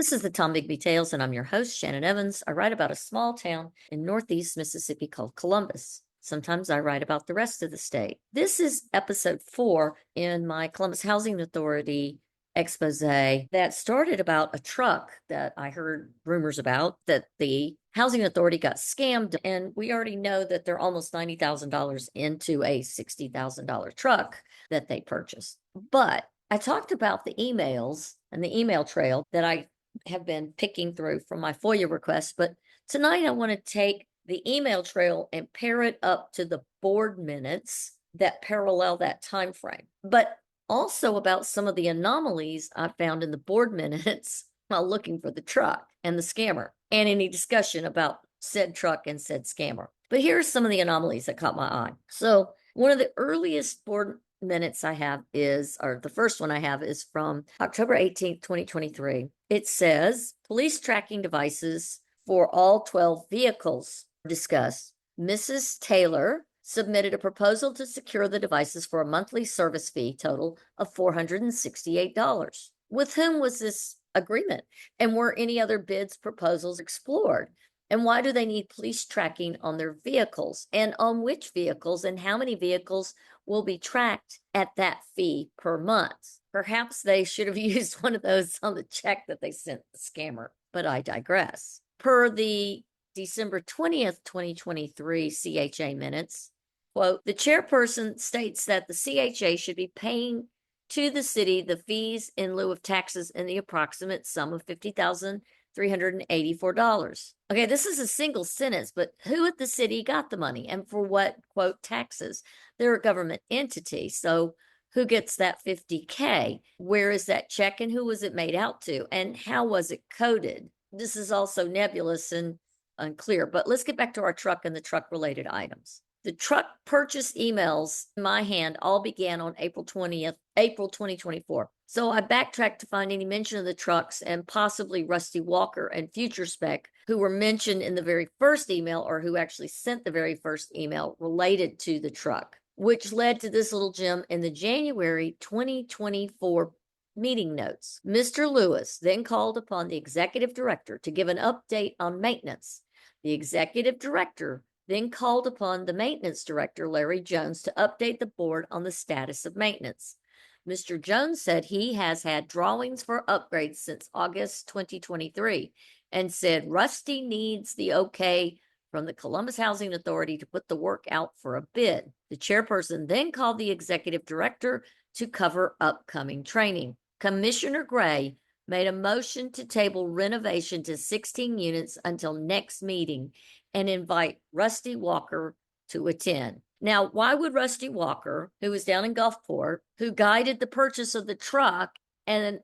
This is the Tom Bigby Tales, and I'm your host, Shannon Evans. I write about a small town in Northeast Mississippi called Columbus. Sometimes I write about the rest of the state. This is episode 4 in my Columbus Housing Authority expose that started about a truck that I heard rumors about that the Housing Authority got scammed. And we already know that they're almost $90,000 into a $60,000 truck that they purchased. But I talked about the emails and the email trail that I have been picking through from my FOIA requests, but tonight I want to take the email trail and pair it up to the board minutes that parallel that time frame. But also about some of the anomalies I found in the board minutes while looking for the truck and the scammer, and any discussion about said truck and said scammer. But here are some of the anomalies that caught my eye. So one of the earliest board minutes I have is, or the first one I have is from October 18th, 2023. It says, police tracking devices for all 12 vehicles discussed. Mrs. Taylor submitted a proposal to secure the devices for a monthly service fee total of $468. With whom was this agreement? And were any other bids proposals explored? And why do they need police tracking on their vehicles? And on which vehicles? And how many vehicles will be tracked at that fee per month? Perhaps they should have used one of those on the check that they sent the scammer, but I digress. Per the December 20th, 2023 CHA minutes, quote, the chairperson states that the CHA should be paying to the city the fees in lieu of taxes in the approximate sum of $50,384. Okay, this is a single sentence, but who at the city got the money and for what, quote, taxes? They're a government entity, so who gets that $50K? Where is that check and who was it made out to? And how was it coded? This is also nebulous and unclear, but let's get back to our truck and the truck-related items. The truck purchase emails in my hand all began on April 2024. So I backtracked to find any mention of the trucks and possibly Rusty Walker and Future Spec, who were mentioned in the very first email, or who actually sent the very first email related to the truck, which led to this little gem in the January 2024 meeting notes. Mr. Lewis then called upon the executive director to give an update on maintenance. The executive director then called upon the maintenance director, Larry Jones, to update the board on the status of maintenance. Mr. Jones said he has had drawings for upgrades since August 2023 and said Rusty needs the okay from the Columbus Housing Authority to put the work out for a bid. The chairperson then called the executive director to cover upcoming training. Commissioner Gray made a motion to table renovation to 16 units until next meeting and invite Rusty Walker to attend. Now, why would Rusty Walker, who was down in Gulfport, who guided the purchase of the truck and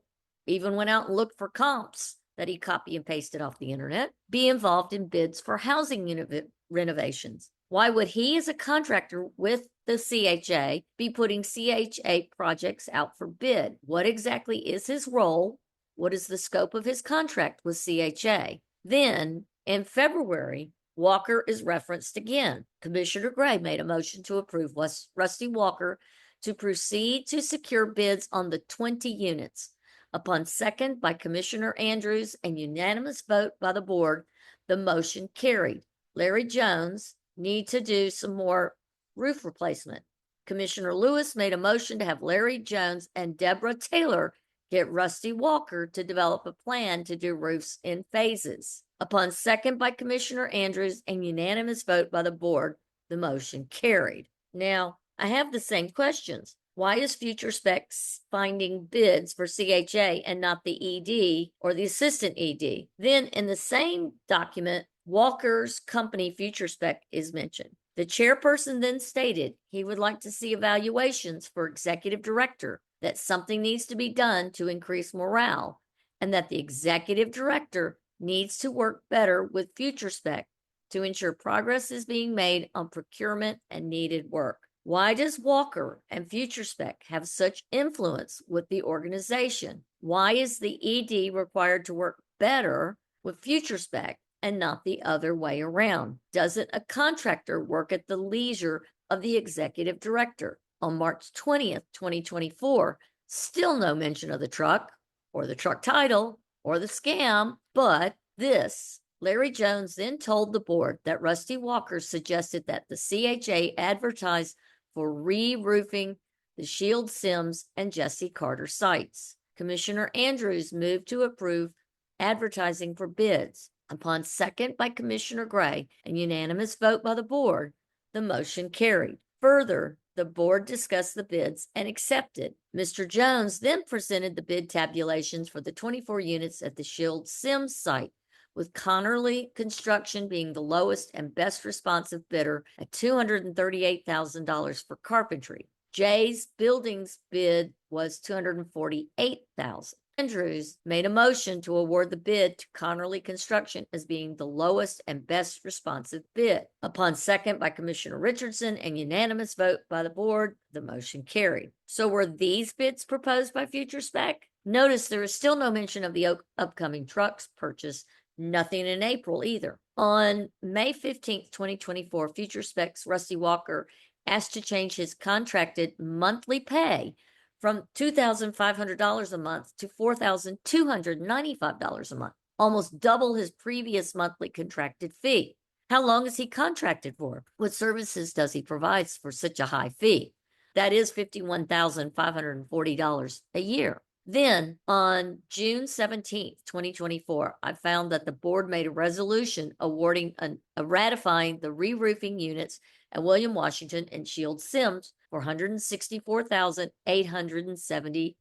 even went out and looked for comps that he copy and pasted off the internet, be involved in bids for housing unit renovations? Why would he, as a contractor with the CHA, be putting CHA projects out for bid? What exactly is his role? What is the scope of his contract with CHA? Then, in February, Walker is referenced again. Commissioner Gray made a motion to approve Rusty Walker to proceed to secure bids on the 20 units. Upon second by Commissioner Andrews and unanimous vote by the board, the motion carried. Larry Jones need to do some more roof replacement. Commissioner Lewis made a motion to have Larry Jones and Deborah Taylor get Rusty Walker to develop a plan to do roofs in phases. Upon second by Commissioner Andrews and unanimous vote by the board, the motion carried. Now, I have the same questions. Why is Future Specs finding bids for CHA and not the ED or the assistant ED? Then in the same document, Walker's company Future Spec is mentioned. The chairperson then stated he would like to see evaluations for executive director, that something needs to be done to increase morale, and that the executive director needs to work better with Future Spec to ensure progress is being made on procurement and needed work. Why does Walker and Future Spec have such influence with the organization? Why is the ED required to work better with Future Spec and not the other way around? Doesn't a contractor work at the leisure of the executive director? On March 20th, 2024, still no mention of the truck or the truck title or the scam, but this. Larry Jones then told the board that Rusty Walker suggested that the CHA advertise for re-roofing the Shield Sims and Jesse Carter sites. Commissioner Andrews moved to approve advertising for bids. Upon second by Commissioner Gray and unanimous vote by the board, the motion carried. Further, the board discussed the bids and accepted. Mr. Jones then presented the bid tabulations for the 24 units at the Shield Sims site, with Connerly Construction being the lowest and best responsive bidder at $238,000 for carpentry. Jay's Buildings bid was $248,000. Andrews made a motion to award the bid to Connerly Construction as being the lowest and best responsive bid. Upon second by Commissioner Richardson and unanimous vote by the board, the motion carried. So were these bids proposed by Future Spec? Notice there is still no mention of the upcoming trucks purchase, nothing in April either. On May 15th, 2024, Future Spec's Rusty Walker asked to change his contracted monthly pay from $2,500 a month to $4,295 a month, almost double his previous monthly contracted fee. How long is he contracted for? What services does he provide for such a high fee? That is $51,540 a year. Then on June 17th, 2024, I found that the board made a resolution awarding ratifying the re-roofing units at William Washington and Shield Sims for $164,870.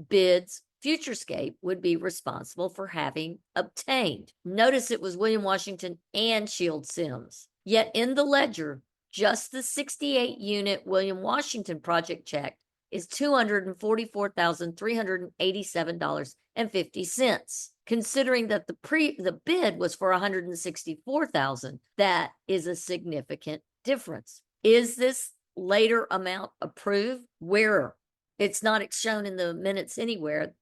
Bids Futurescape would be responsible for having obtained. Notice it was William Washington and Shield Sims. Yet in the ledger, just the 68 unit William Washington project check is $244,387.50. Considering that the bid was for $164,000, that is a significant difference. Is this later amount approved? Where? It's not shown in the minutes anywhere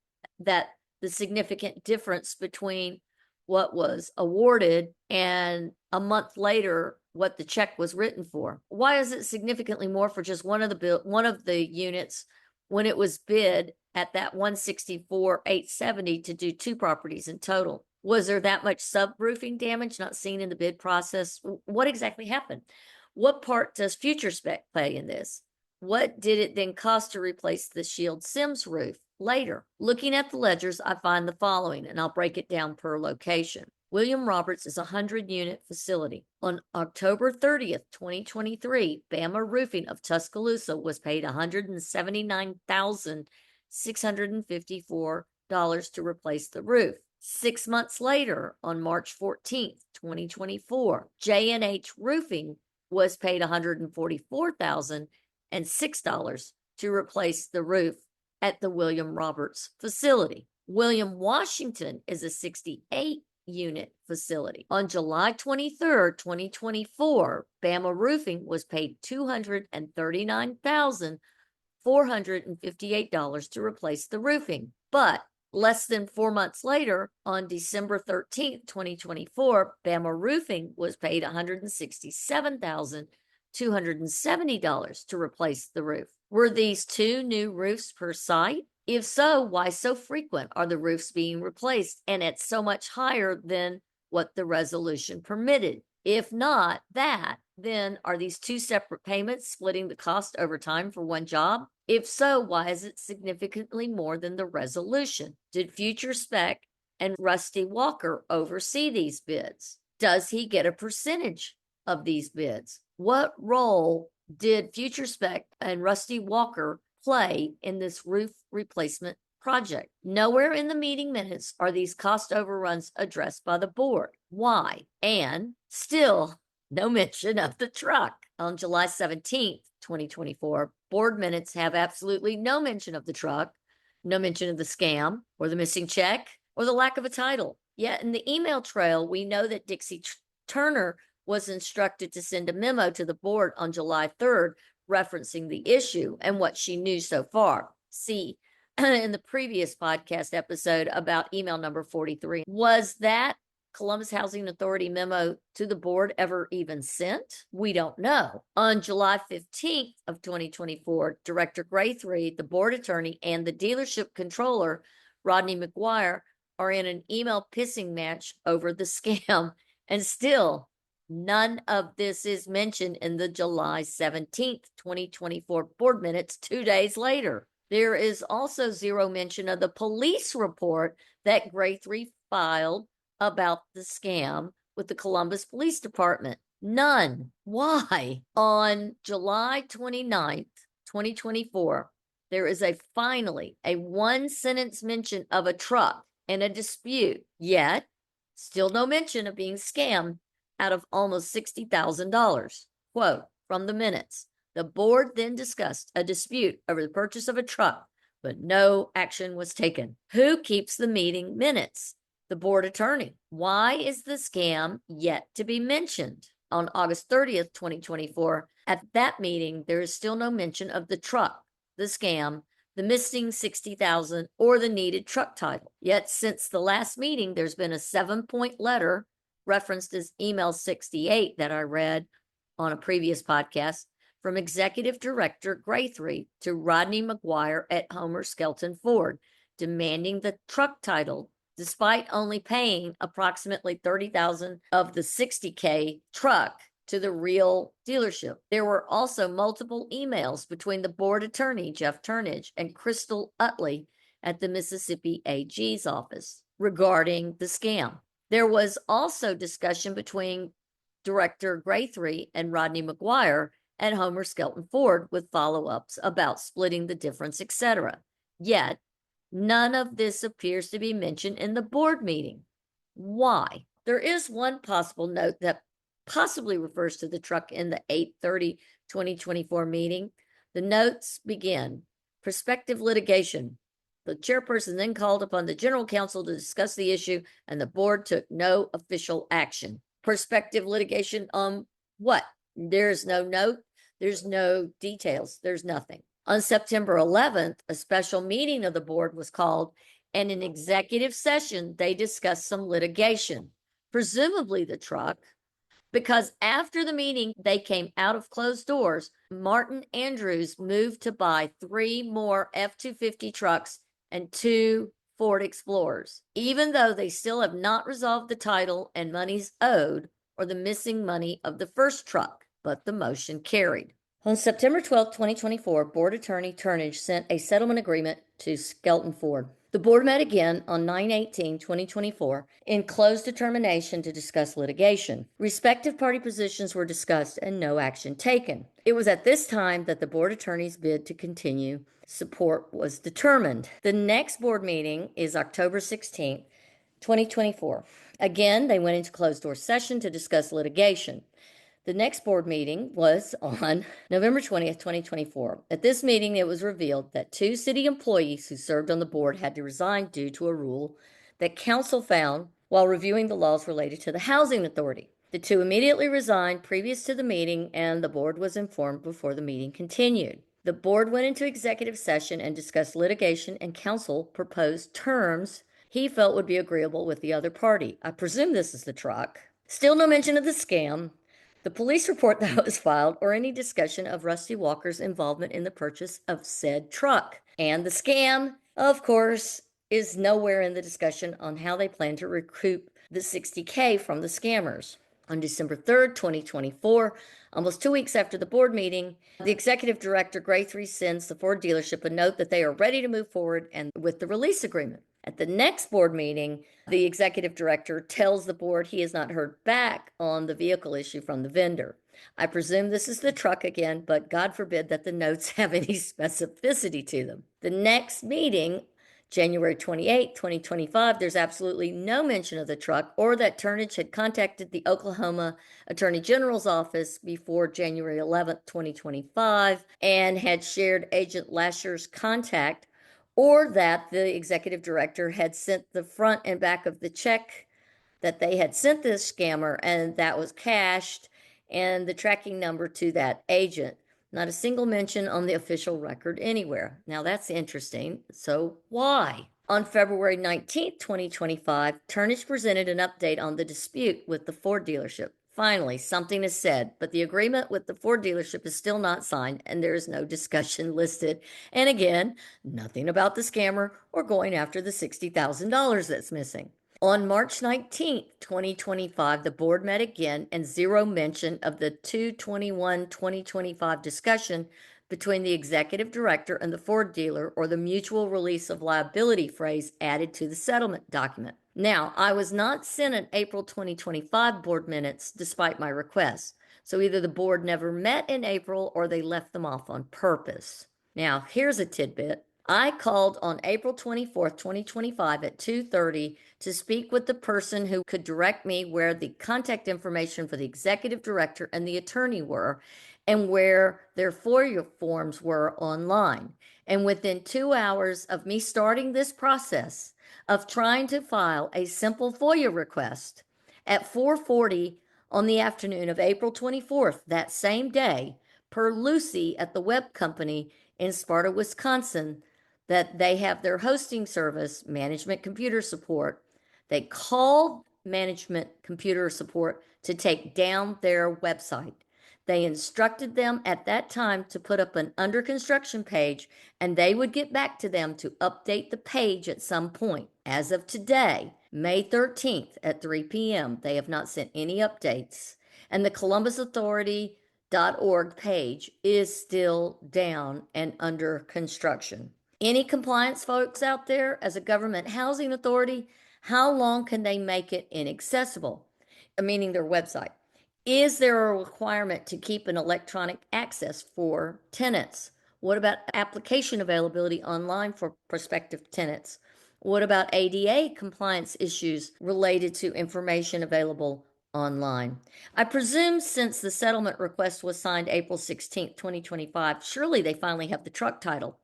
that the significant difference between what was awarded and a month later what the check was written for. Why is it significantly more for just one of the units when it was bid at that $164,870 to do two properties in total? Was there that much subroofing damage not seen in the bid process? What exactly happened? What part does Future Spec play in this? What did it then cost to replace the Shield Sims roof later? Looking at the ledgers, I find the following, and I'll break it down per location. William Roberts is a 100-unit facility. On October 30th, 2023, Bama Roofing of Tuscaloosa was paid $179,654 to replace the roof. 6 months later, on March 14th, 2024, J&H Roofing was paid $144,006 to replace the roof at the William Roberts facility. William Washington is a 68-unit facility. On July 23rd, 2024, Bama Roofing was paid $239,458 to replace the roofing. But less than 4 months later, on December 13th, 2024, Bama Roofing was paid $167,270 to replace the roof. Were these two new roofs per site? If so, why so frequent are the roofs being replaced and at so much higher than what the resolution permitted? If not that, then are these two separate payments splitting the cost over time for one job? If so, why is it significantly more than the resolution? Did Future Spec and Rusty Walker oversee these bids? Does he get a percentage of these bids? What role did Future Spec and Rusty Walker play in this roof replacement project? Nowhere in the meeting minutes are these cost overruns addressed by the board. Why? And still no mention of the truck. On July 17th, 2024, board minutes have absolutely no mention of the truck, no mention of the scam or the missing check or the lack of a title. Yet in the email trail, we know that Dixie Turner was instructed to send a memo to the board on July 3rd referencing the issue and what she knew so far. See, in the previous podcast episode about email number 43. Was that Columbus Housing Authority memo to the board ever even sent? We don't know. On July 15th of 2024, Director Graythree, the board attorney, and the dealership controller, Rodney McGuire, are in an email pissing match over the scam, and still none of this is mentioned in the July 17th, 2024 board minutes 2 days later. There is also zero mention of the police report that Guthrie filed about the scam with the Columbus Police Department. None. Why? On July 29th, 2024, there is finally a one sentence mention of a truck and a dispute, yet still no mention of being scammed out of almost $60,000. Quote from the minutes: the board then discussed a dispute over the purchase of a truck, but no action was taken. Who keeps the meeting minutes? The board attorney. Why is the scam yet to be mentioned? On August 30th, 2024, at that meeting, there is still no mention of the truck, the scam, the missing 60,000, or the needed truck title. Yet since the last meeting, there's been a 7-point letter referenced as email 68 that I read on a previous podcast from Executive Director Guthrie to Rodney McGuire at Homer Skelton Ford, demanding the truck title despite only paying approximately 30,000 of the 60K truck to the real dealership. There were also multiple emails between the board attorney, Jeff Turnage, and Crystal Utley at the Mississippi AG's office regarding the scam. There was also discussion between Director Guthrie and Rodney McGuire at Homer Skelton Ford with follow-ups about splitting the difference, etc. Yet, none of this appears to be mentioned in the board meeting. Why? There is one possible note that possibly refers to the truck in the 8/30/2024 meeting. The notes begin: prospective litigation. The chairperson then called upon the general counsel to discuss the issue, and the board took no official action. Prospective litigation on what? There's no note, there's no details, there's nothing. On September 11th, a special meeting of the board was called, and in executive session, they discussed some litigation, presumably the truck, because after the meeting, they came out of closed doors. Martin Andrews moved to buy 3 more F-250 trucks and 2 Ford Explorers, even though they still have not resolved the title and monies owed or the missing money of the first truck, but the motion carried. On September 12, 2024, Board Attorney Turnage sent a settlement agreement to Skelton Ford. The board met again on 9/18/2024 in closed determination to discuss litigation. Respective party positions were discussed and no action taken. It was at this time that the board attorney's bid to continue support was determined. The next board meeting is October 16th, 2024. Again, they went into closed door session to discuss litigation. The next board meeting was on November 20th, 2024. At this meeting, it was revealed that 2 city employees who served on the board had to resign due to a rule that council found while reviewing the laws related to the housing authority. The 2 immediately resigned previous to the meeting, and the board was informed before the meeting continued. The board went into executive session and discussed litigation, and council proposed terms he felt would be agreeable with the other party. I presume this is the truck. Still no mention of the scam, the police report that was filed, or any discussion of Rusty Walker's involvement in the purchase of said truck. And the scam, of course, is nowhere in the discussion on how they plan to recoup the $60K from the scammers. On December 3rd, 2024, almost 2 weeks after the board meeting, the executive director, Guthrie, sends the Ford dealership a note that they are ready to move forward and with the release agreement. At the next board meeting, the executive director tells the board he has not heard back on the vehicle issue from the vendor. I presume this is the truck again, but God forbid that the notes have any specificity to them. The next meeting, January 28, 2025, there's absolutely no mention of the truck or that Turnage had contacted the Oklahoma Attorney General's office before January 11th, 2025, and had shared Agent Lasher's contact, or that the executive director had sent the front and back of the check that they had sent this scammer and that was cashed, and the tracking number to that agent. Not a single mention on the official record anywhere. Now that's interesting. So why? On February 19th, 2025, Turnage presented an update on the dispute with the Ford dealership. Finally, something is said, but the agreement with the Ford dealership is still not signed and there is no discussion listed. And again, nothing about the scammer or going after the $60,000 that's missing. On March 19th, 2025, the board met again and zero mention of the 2/21/2025 discussion between the executive director and the Ford dealer or the mutual release of liability phrase added to the settlement document. Now, I was not sent an April 2025 board minutes despite my request. So either the board never met in April or they left them off on purpose. Now, here's a tidbit. I called on April 24th, 2025 at 2:30 to speak with the person who could direct me where the contact information for the executive director and the attorney were and where their FOIA forms were online. And within 2 hours of me starting this process of trying to file a simple FOIA request at 4:40 on the afternoon of April 24th, that same day, per Lucy at the web company in Sparta, Wisconsin, that they have their hosting service, Management Computer Support. They called Management Computer Support to take down their website. They instructed them at that time to put up an under construction page and they would get back to them to update the page at some point. As of today, May 13th at 3 p.m., they have not sent any updates. And the ColumbusAuthority.org page is still down and under construction. Any compliance folks out there, as a government housing authority, how long can they make it inaccessible? Meaning their website. Is there a requirement to keep an electronic access for tenants? What about application availability online for prospective tenants? What about ADA compliance issues related to information available online? I presume since the settlement request was signed April 16th, 2025, surely they finally have the truck title.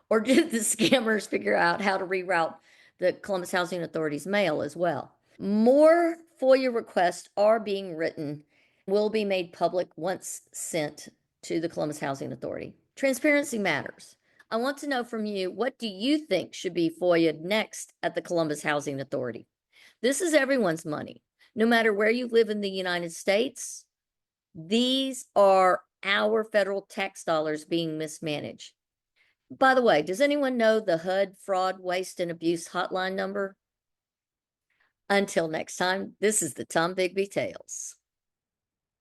Or did the scammers figure out how to reroute the Columbus Housing Authority's mail as well? More FOIA requests are being written, will be made public once sent to the Columbus Housing Authority. Transparency matters. I want to know from you, what do you think should be FOIA'd next at the Columbus Housing Authority? This is everyone's money. No matter where you live in the United States, these are our federal tax dollars being mismanaged. By the way, does anyone know the HUD fraud, waste, and abuse hotline number? Until next time, this is the Tom Bigby Tales.